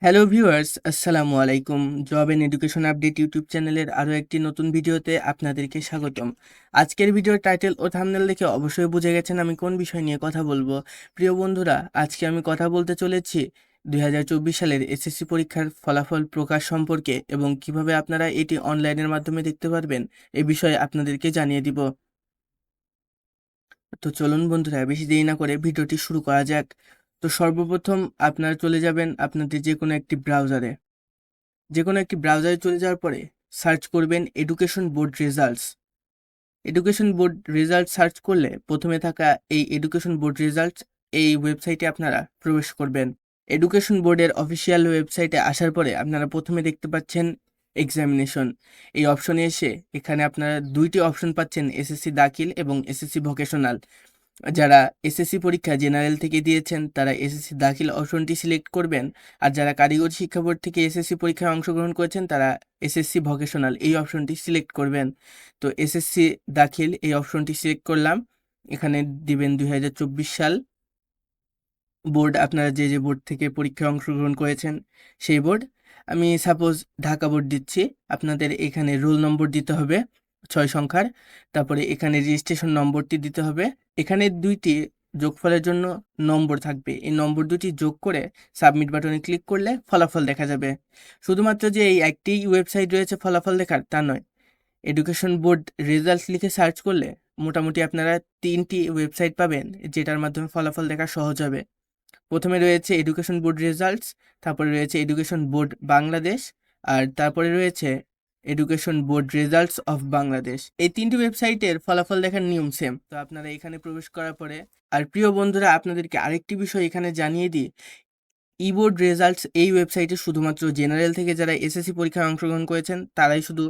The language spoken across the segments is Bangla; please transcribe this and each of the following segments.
হ্যালো ভিউয়ার্স, আসসালামু আলাইকুম। Job and education update YouTube চ্যানেলের আরও একটি নতুন ভিডিওতে আপনাদেরকে স্বাগতম। আজকের ভিডিওর টাইটেল ও থাম্বনেল দেখে অবশ্যই বুঝে গেছেন আমি কোন বিষয় নিয়ে কথা বলবো। প্রিয় বন্ধুরা, আজকে আমি কথা বলতে চলেছি 2024 সালের এসএসসি পরীক্ষার ফলাফল প্রকাশ সম্পর্কে এবং কিভাবে আপনারা এটি অনলাইনের মাধ্যমে দেখতে পারবেন এ বিষয়ে আপনাদেরকে জানিয়ে দিব। তো চলুন বন্ধুরা, বেশি দেরি না করে ভিডিওটি শুরু করা যাক। তো সর্বপ্রথম আপনারা চলে যাবেন আপনাদের যে কোনো একটি ব্রাউজারে চলে যাওয়ার পরে সার্চ করবেন education board results. Education board result search করলে প্রথমে থাকা এই এডুকেশন বোর্ড রেজাল্টস এই ওয়েবসাইটে আপনারা প্রবেশ করবেন। এডুকেশন বোর্ডের অফিসিয়াল ওয়েবসাইটে আসার পরে আপনারা প্রথমে দেখতে পাচ্ছেন এক্সামিনেশন। এই অপশনে এসে এখানে আপনারা দুইটি অপশন পাচ্ছেন, এসএসসি দাখিল এবং এসএসসি ভোকেশনাল। যারা এসএসসি পরীক্ষা জেনারেল থেকে দিয়েছেন তারা এসএসসি দাখিল অপশনটি সিলেক্ট করবেন, আর যারা কারিগরি শিক্ষা বোর্ড থেকে এসএসসি পরীক্ষায় অংশগ্রহণ করেছেন তারা এসএসসি ভোকেশনাল এই অপশনটি সিলেক্ট করবেন। তো এসএসসি দাখিল এই অপশনটি সিলেক্ট করলাম। এখানে দিবেন 2024 সাল বোর্ড, আপনারা যে যে বোর্ড থেকে পরীক্ষায় অংশগ্রহণ করেছেন সেই বোর্ড। আমি সাপোজ ঢাকা বোর্ড দিচ্ছি। আপনাদের এখানে রোল নম্বর দিতে হবে 6 সংখ্যার, তারপরে এখানে রেজিস্ট্রেশন নম্বরটি দিতে হবে। এখানে দুইটি যোগফলের জন্য নম্বর থাকবে, এই নম্বর দুটি যোগ করে সাবমিট বাটনে ক্লিক করলে ফলাফল দেখা যাবে। শুধুমাত্র যে এই একটি ওয়েবসাইট রয়েছে ফলাফল দেখার তা নয়, এডুকেশন বোর্ড রেজাল্টস লিখে সার্চ করলে মোটামুটি আপনারা 3টি ওয়েবসাইট পাবেন যেটার মাধ্যমে ফলাফল দেখা সহজ হবে। প্রথমে রয়েছে এডুকেশন বোর্ড রেজাল্টস, তারপরে রয়েছে এডুকেশন বোর্ড বাংলাদেশ, আর তারপরে রয়েছে education board results of Bangladesh. এই 3টি ওয়েবসাইটের ফলাফল দেখার নিয়ম সেম। তো আপনারা এখানে প্রবেশ করার পরে, আর প্রিয় বন্ধুরা আপনাদেরকে আরেকটি বিষয় এখানে জানিয়ে দিই, ইবোর্ড রেজাল্টস এই ওয়েবসাইটে শুধুমাত্র জেনারেল থেকে যারা এসএসসি পরীক্ষায় অংশগ্রহণ করেছেন তারাই শুধু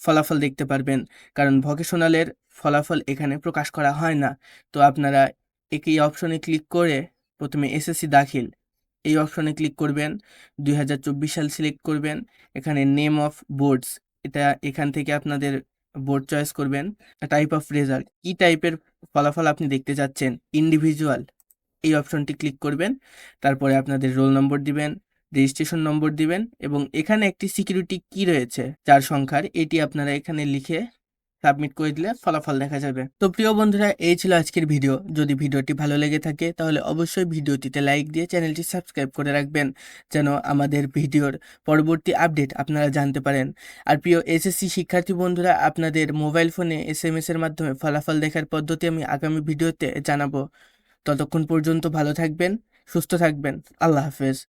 ফলাফল দেখতে পারবেন, কারণ ভোকেশনালের ফলাফল এখানে প্রকাশ করা হয় না। তো আপনারা একই অপশনে ক্লিক করে প্রথমে এসএসসি দাখিল এই অপশনে ক্লিক করবেন, 2024 সাল সিলেক্ট করবেন। এখানে নেম অফ বোর্ডস, এটা এখান থেকে আপনাদের বোর্ড চয়েস করবেন। টাইপ অফ রেজাল্ট, কি টাইপের ফলাফল আপনি দেখতে চাচ্ছেন, ইন্ডিভিজুয়াল এই অপশনটি ক্লিক করবেন। তারপরে আপনাদের রোল নম্বর দিবেন, রেজিস্ট্রেশন নম্বর দিবেন এবং এখানে একটি সিকিউরিটি কি রয়েছে 4 সংখ্যার, এটি আপনারা এখানে লিখে সাবমিট করে দিলে ফলাফল দেখা যাবে। তো প্রিয় বন্ধুরা, এই ছিল আজকের ভিডিও। যদি ভিডিওটি ভালো লেগে থাকে তাহলে অবশ্যই ভিডিওটিতে লাইক দিয়ে চ্যানেলটি সাবস্ক্রাইব করে রাখবেন, যেন আমাদের ভিডিওর পরবর্তী আপডেট আপনারা জানতে পারেন। আর প্রিয় এসএসসি শিক্ষার্থী বন্ধুরা, আপনাদের মোবাইল ফোনে এসএমএস এর মাধ্যমে ফলাফল দেখার পদ্ধতি আমি আগামী ভিডিওতে জানাবো। ততক্ষণ পর্যন্ত ভালো থাকবেন, সুস্থ থাকবেন। আল্লাহ হাফেজ।